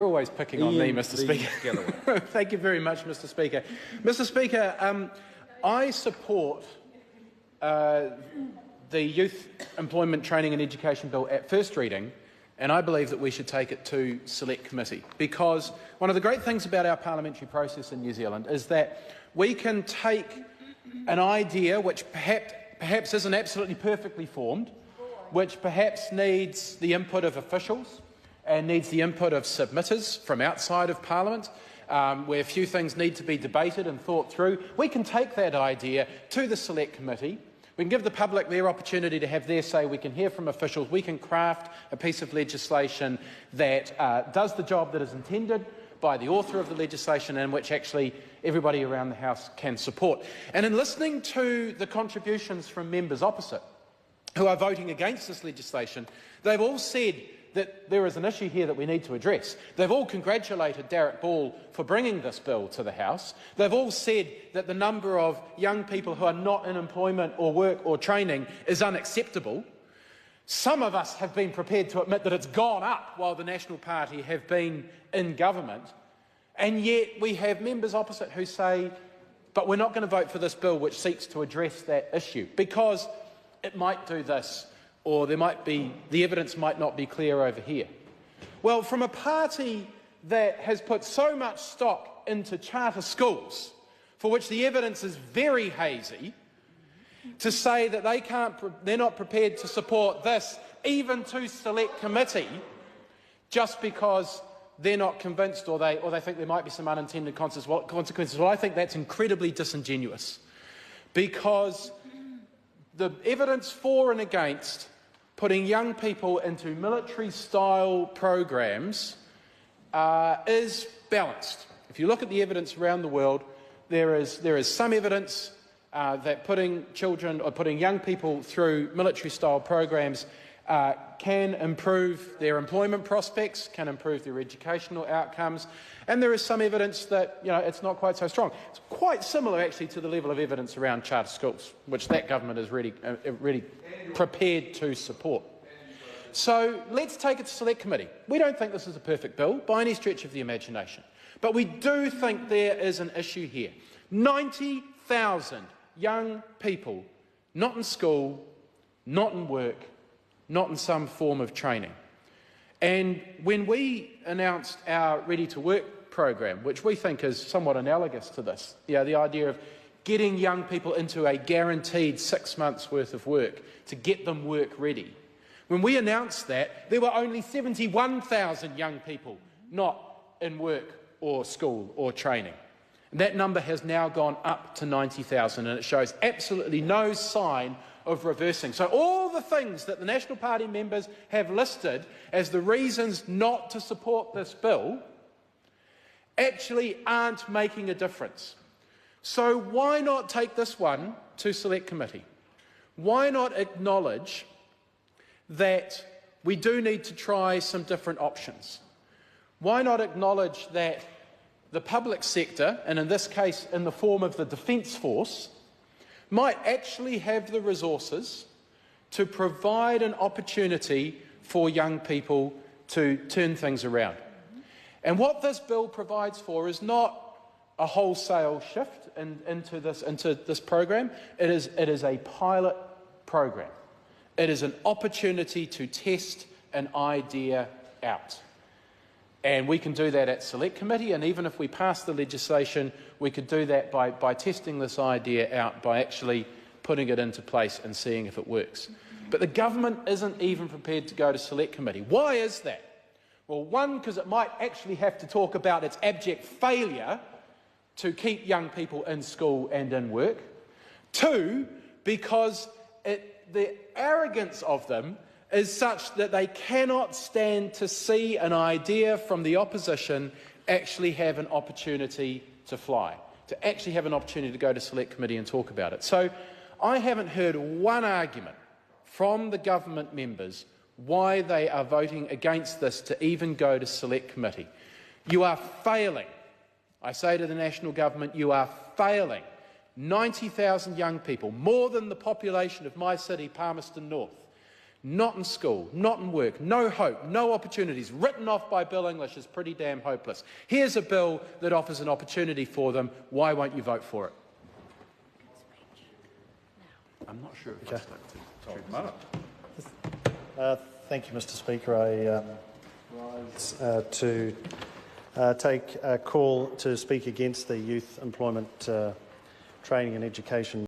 You're always picking on me, Mr. Speaker. Thank you very much, Mr. Speaker. Mr. Speaker, I support the Youth Employment Training and Education Bill at first reading, and I believe that we should take it to Select Committee, because one of the great things about our parliamentary process in New Zealand is that we can take an idea which perhaps isn't absolutely perfectly formed, which perhaps needs the input of officials and needs the input of submitters from outside of Parliament, where a few things need to be debated and thought through. We can take that idea to the Select Committee. We can give the public their opportunity to have their say. We can hear from officials. We can craft a piece of legislation that does the job that is intended by the author of the legislation, and which actually everybody around the House can support. And in listening to the contributions from members opposite who are voting against this legislation, they've all said that there is an issue here that we need to address. They've all congratulated Derek Ball for bringing this bill to the House. They've all said that the number of young people who are not in employment or work or training is unacceptable. Some of us have been prepared to admit that it's gone up while the National Party have been in government, and yet we have members opposite who say, but we're not going to vote for this bill which seeks to address that issue because it might do this, or the evidence might not be clear over here. Well, from a party that has put so much stock into charter schools, for which the evidence is very hazy, to say that they're not prepared to support this, even to Select Committee, just because they're not convinced or they think there might be some unintended consequences. Well, I think that's incredibly disingenuous, because the evidence for and against putting young people into military-style programs is balanced. If you look at the evidence around the world, there is some evidence that putting young people through military-style programs can improve their employment prospects, can improve their educational outcomes, and there is some evidence that it's not quite so strong. It's quite similar, actually, to the level of evidence around charter schools, which that government is really prepared to support. So let's take it to Select Committee. We don't think this is a perfect bill by any stretch of the imagination, but we do think there is an issue here. 90,000 young people not in school, not in work, not in some form of training. And when we announced our Ready to Work program, which we think is somewhat analogous to this, the idea of getting young people into a guaranteed 6 months' worth of work to get them work ready, when we announced that, there were only 71,000 young people not in work or school or training. And that number has now gone up to 90,000, and it shows absolutely no sign of reversing. So all the things that the National Party members have listed as the reasons not to support this bill actually aren't making a difference. So why not take this one to Select Committee? Why not acknowledge that we do need to try some different options? Why not acknowledge that the public sector, and in this case in the form of the Defence Force, might actually have the resources to provide an opportunity for young people to turn things around? And what this bill provides for is not a wholesale shift into this program. It is a pilot program. It is an opportunity to test an idea out. And we can do that at Select Committee, and even if we pass the legislation, we could do that by testing this idea out, by actually putting it into place and seeing if it works. But the government isn't even prepared to go to Select Committee. Why is that? Well, one, because it might actually have to talk about its abject failure to keep young people in school and in work. Two, because the arrogance of them is such that they cannot stand to see an idea from the opposition actually have an opportunity to fly, to actually have an opportunity to go to Select Committee and talk about it. So I haven't heard one argument from the government members why they are voting against this to even go to Select Committee. You are failing. I say to the national government, you are failing. 90,000 young people, more than the population of my city, Palmerston North, not in school, not in work, no hope, no opportunities, written off by Bill English as pretty damn hopeless. Here's a bill that offers an opportunity for them. Why won't you vote for it? I'm not sure if I stuck to Thank you, Mr. Speaker. I rise to take a call to speak against the Youth Employment Training and Education